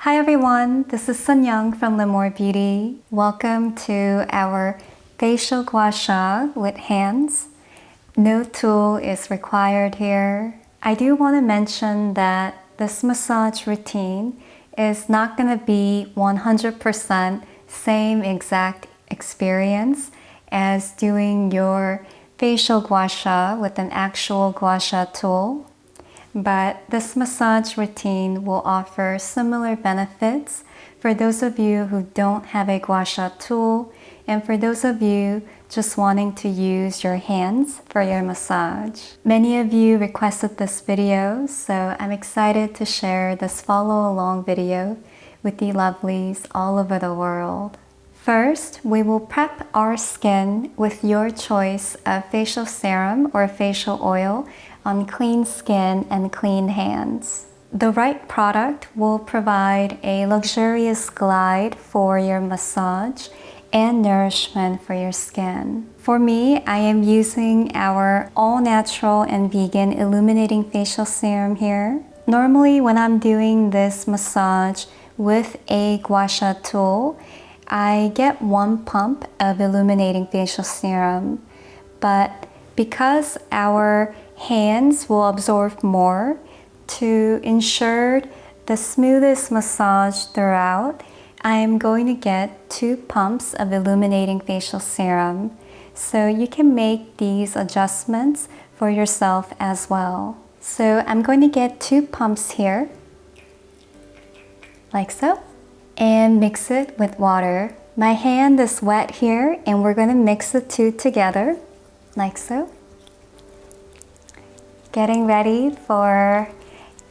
Hi everyone, this is Sinyoung from Lémore Beauty. Welcome to our facial gua sha with hands. No tool is required here. I do want to mention that this massage routine is not going to be 100% same exact experience as doing your facial gua sha with an actual gua sha tool. But this massage routine will offer similar benefits for those of you who don't have a Gua Sha tool and for those of you just wanting to use your hands for your massage. Many of you requested this video, so I'm excited to share this follow along video with you lovelies all over the world. First, we will prep our skin with your choice of facial serum or facial oil on clean skin and clean hands. The right product will provide a luxurious glide for your massage and nourishment for your skin. For me, I am using our all-natural and vegan illuminating facial serum here. Normally, when I'm doing this massage with a Gua Sha tool, I get 1 pump of illuminating facial serum, but because our hands will absorb more, to ensure the smoothest massage throughout, I am going to get 2 pumps of illuminating facial serum. So you can make these adjustments for yourself as well. So I'm going to get 2 pumps here, like so, and mix it with water. My hand is wet here and we're going to mix the two together, like so. Getting ready for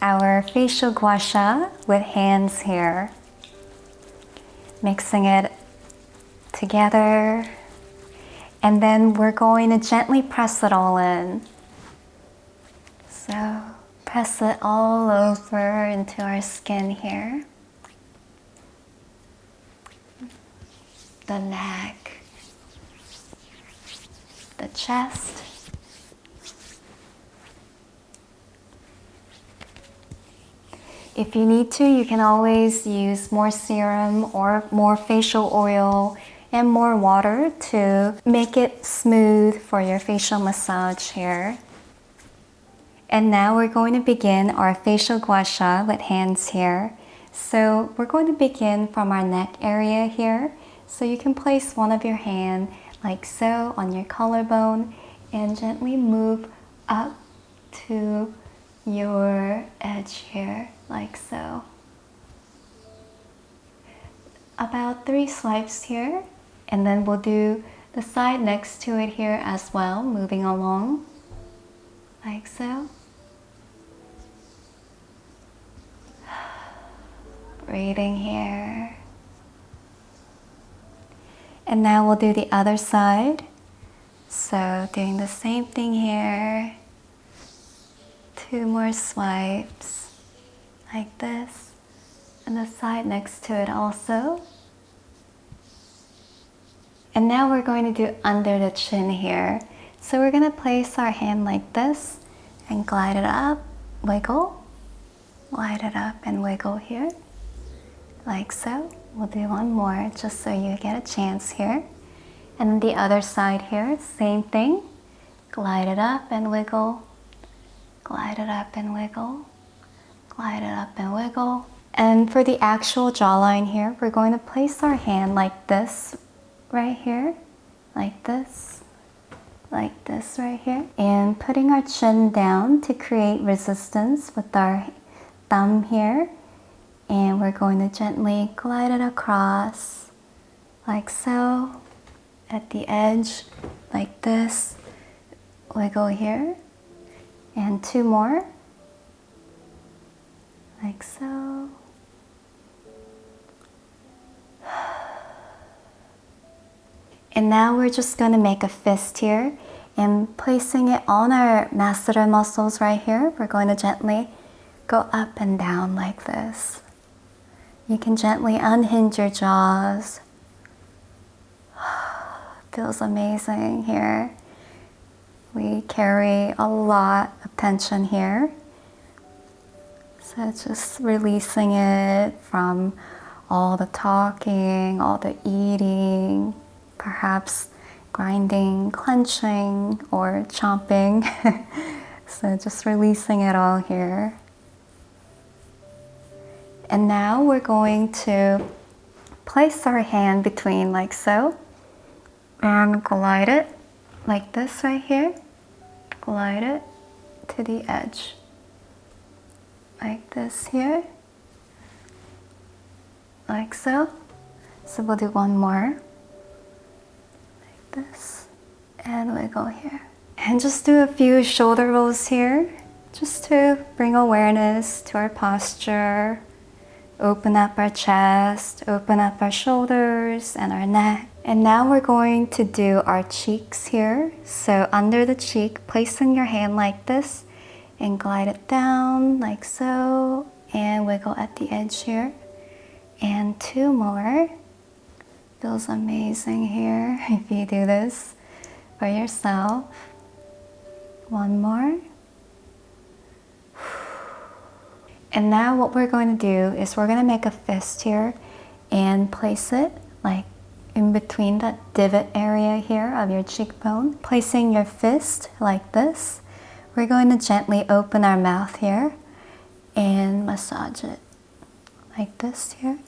our facial gua sha with hands here. Mixing it together. And then we're going to gently press it all in. So press it all over into our skin here. The neck. The chest. If you need to, you can always use more serum or more facial oil and more water to make it smooth for your facial massage here. And now we're going to begin our facial gua sha with hands here. So we're going to begin from our neck area here. So you can place one of your hand like so on your collarbone and gently move up to your edge here, like so. About 3 swipes here, and then we'll do the side next to it here as well, moving along, like so. Breathing here. And now we'll do the other side. So doing the same thing here. 2 more swipes, like this, and the side next to it also. And now we're going to do under the chin here. So we're going to place our hand like this and glide it up, wiggle, glide it up and wiggle here, like so. We'll do one more just so you get a chance here. And then the other side here, same thing, glide it up and wiggle, glide it up and wiggle, glide it up and wiggle. And for the actual jawline here, we're going to place our hand like this right here, like this right here, and putting our chin down to create resistance with our thumb here. And we're going to gently glide it across, like so, at the edge, like this, wiggle here. And 2 more, like so. And now we're just going to make a fist here and placing it on our masseter muscles right here. We're going to gently go up and down like this. You can gently unhinge your jaws. Feels amazing here. We carry a lot of tension here. So So just releasing it from all the talking, all the eating, perhaps grinding, clenching, or chomping. So just releasing it all here. And now we're going to place our hand between like so and glide it like this right here. Glide it to the edge. Like this here. Like so. So we'll do one more. Like this. And wiggle here. And just do a few shoulder rolls here. Just to bring awareness to our posture. Open up our chest, open up our shoulders and our neck. And now we're going to do our cheeks here. So under the cheek, placing your hand like this and glide it down like so. And wiggle at the edge here. And two more. Feels amazing here if you do this for yourself. One more. And now what we're going to do is we're going to make a fist here and place it like in between that divot area here of your cheekbone. Placing your fist like this, we're going to gently open our mouth here and massage it like this here.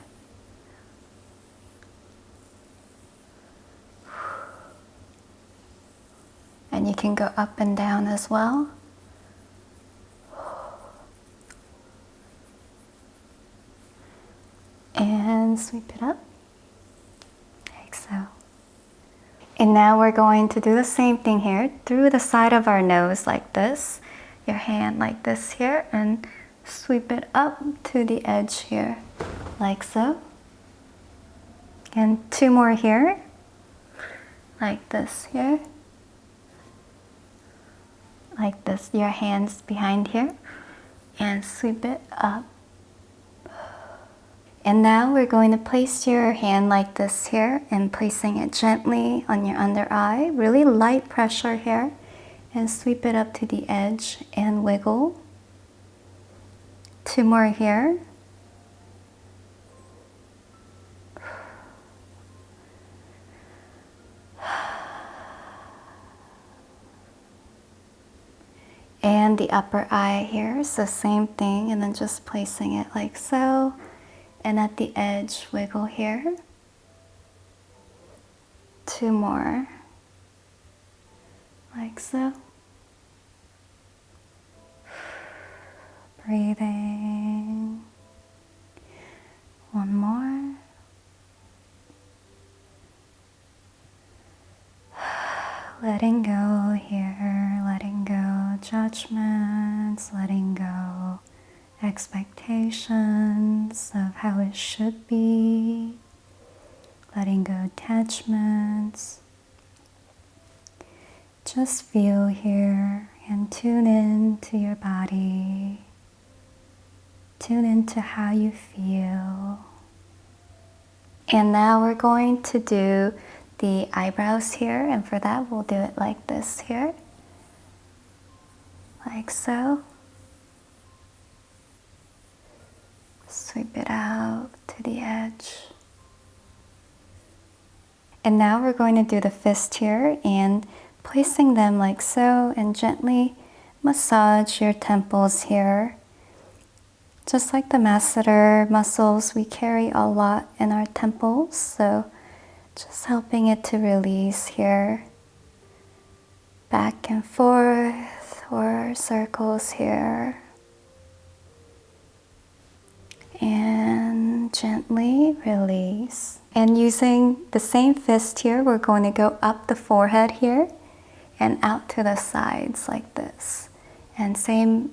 And you can go up and down as well. And sweep it up, like so. And now we're going to do the same thing here, through the side of our nose like this, your hand like this here, and sweep it up to the edge here, like so. And two more here, like this here. Like this, your hands behind here, and sweep it up. And now we're going to place your hand like this here and placing it gently on your under eye. Really light pressure here. And sweep it up to the edge and wiggle. Two more here. And the upper eye here, so same thing, and then just placing it like so. And at the edge, wiggle here. Two more, like so. Breathing. One more. Letting go here, letting go judgments, letting go expectations of how it should be, letting go attachments. Just feel here and tune in to your body. Tune into how you feel. And now we're going to do the eyebrows here, and for that we'll do it like this here. Like so. Sweep it out to the edge. And now we're going to do the fist here and placing them like so and gently massage your temples here. Just like the masseter muscles, we carry a lot in our temples, so just helping it to release here. Back and forth or circles here. And gently release. And using the same fist here, we're going to go up the forehead here and out to the sides like this. And same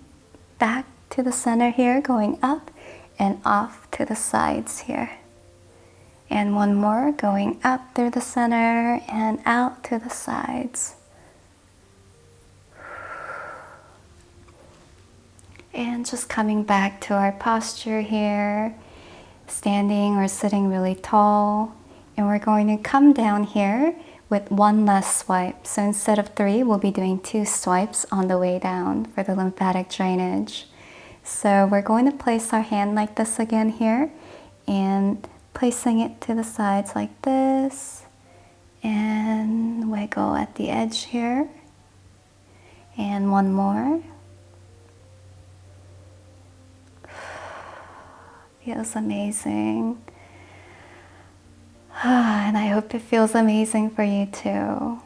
back to the center here, going up and off to the sides here. And one more, going up through the center and out to the sides. And just coming back to our posture here, standing or sitting really tall. And we're going to come down here with one less swipe. So instead of 3, we'll be doing 2 swipes on the way down for the lymphatic drainage. So we're going to place our hand like this again here and placing it to the sides like this, and wiggle at the edge here, and one more. Feels amazing. And I hope it feels amazing for you too.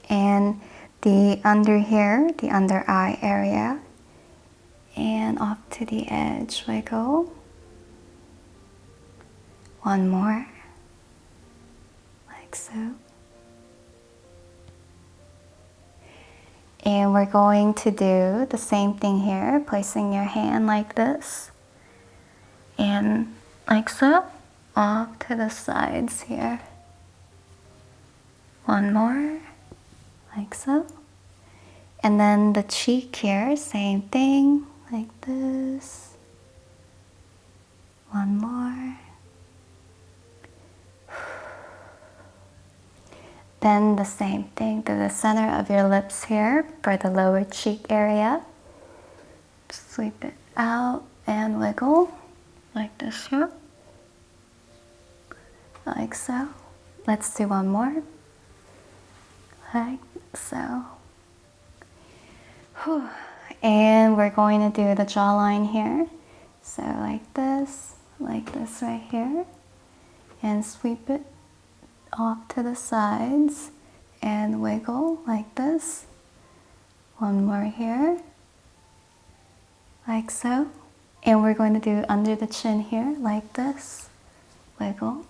And the under here, the under eye area, and off to the edge, wiggle. One more, like so. And we're going to do the same thing here, placing your hand like this, and like so, off to the sides here. One more, like so. And then the cheek here, same thing, like this. One more. Then the same thing to the center of your lips here for the lower cheek area. Sweep it out and wiggle like this here. Like so. Let's do one more. Like so. Whew. And we're going to do the jawline here. So like this right here. And sweep it off to the sides and wiggle like this. One more here, like so. And we're going to do under the chin here, like this. Wiggle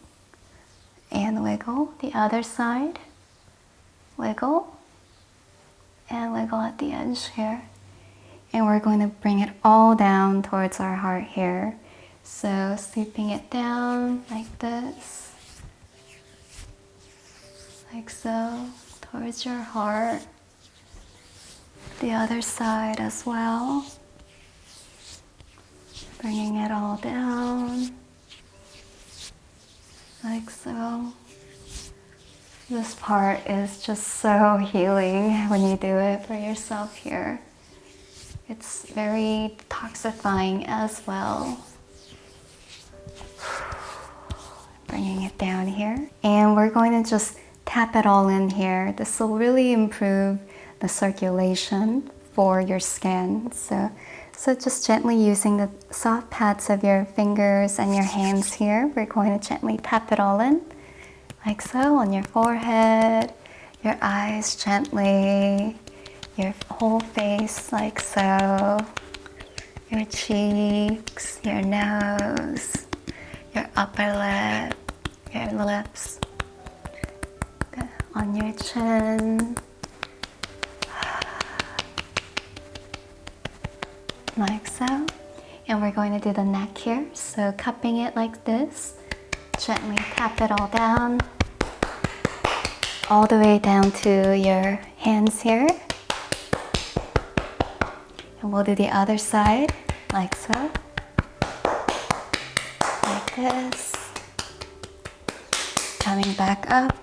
and wiggle. The other side, wiggle and wiggle at the edge here. And we're going to bring it all down towards our heart here. So sweeping it down like this. Like so, towards your heart. The other side as well. Bringing it all down. Like so. This part is just so healing when you do it for yourself here. It's very detoxifying as well. Bringing it down here. And we're going to just tap it all in here. This will really improve the circulation for your skin. So just gently using the soft pads of your fingers and your hands here, we're going to gently tap it all in, like so, on your forehead, your eyes gently, your whole face like so, your cheeks, your nose, your upper lip, your lips, on your chin, like so. And we're going to do the neck here, so cupping it like this, gently tap it all down, all the way down to your hands here. And we'll do the other side, like so, like this, coming back up.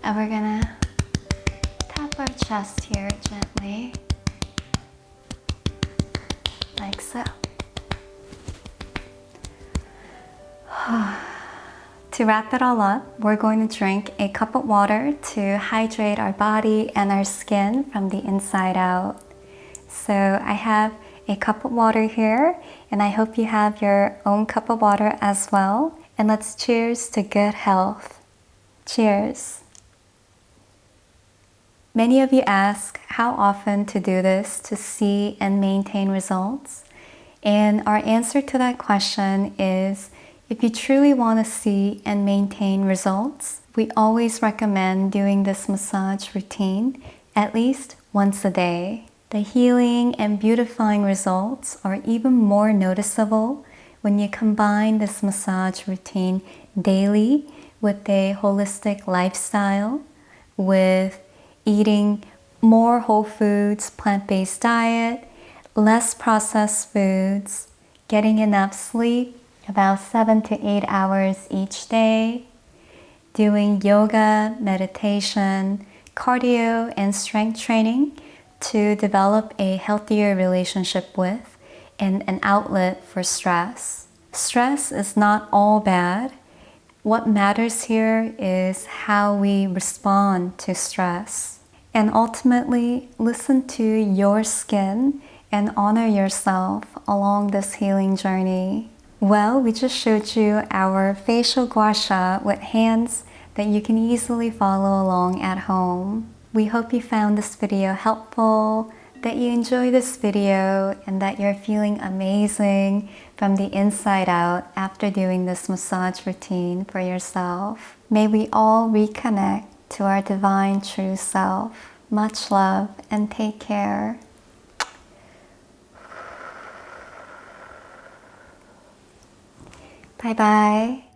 And we're gonna tap our chest here gently, like so. To wrap it all up, we're going to drink a cup of water to hydrate our body and our skin from the inside out. So I have a cup of water here, and I hope you have your own cup of water as well. And let's cheers to good health. Cheers. Many of you ask how often to do this to see and maintain results. And our answer to that question is, if you truly want to see and maintain results, we always recommend doing this massage routine at least once a day. The healing and beautifying results are even more noticeable when you combine this massage routine daily with a holistic lifestyle, with eating more whole foods, plant-based diet, less processed foods, getting enough sleep, about 7 to 8 hours each day, doing yoga, meditation, cardio and strength training to develop a healthier relationship with and an outlet for stress. Stress is not all bad. What matters here is how we respond to stress. And ultimately, listen to your skin and honor yourself along this healing journey. Well, we just showed you our facial gua sha with hands that you can easily follow along at home. We hope you found this video helpful, that you enjoy this video, and that you're feeling amazing from the inside out after doing this massage routine for yourself. May we all reconnect to our divine true self. Much love and take care. Bye bye.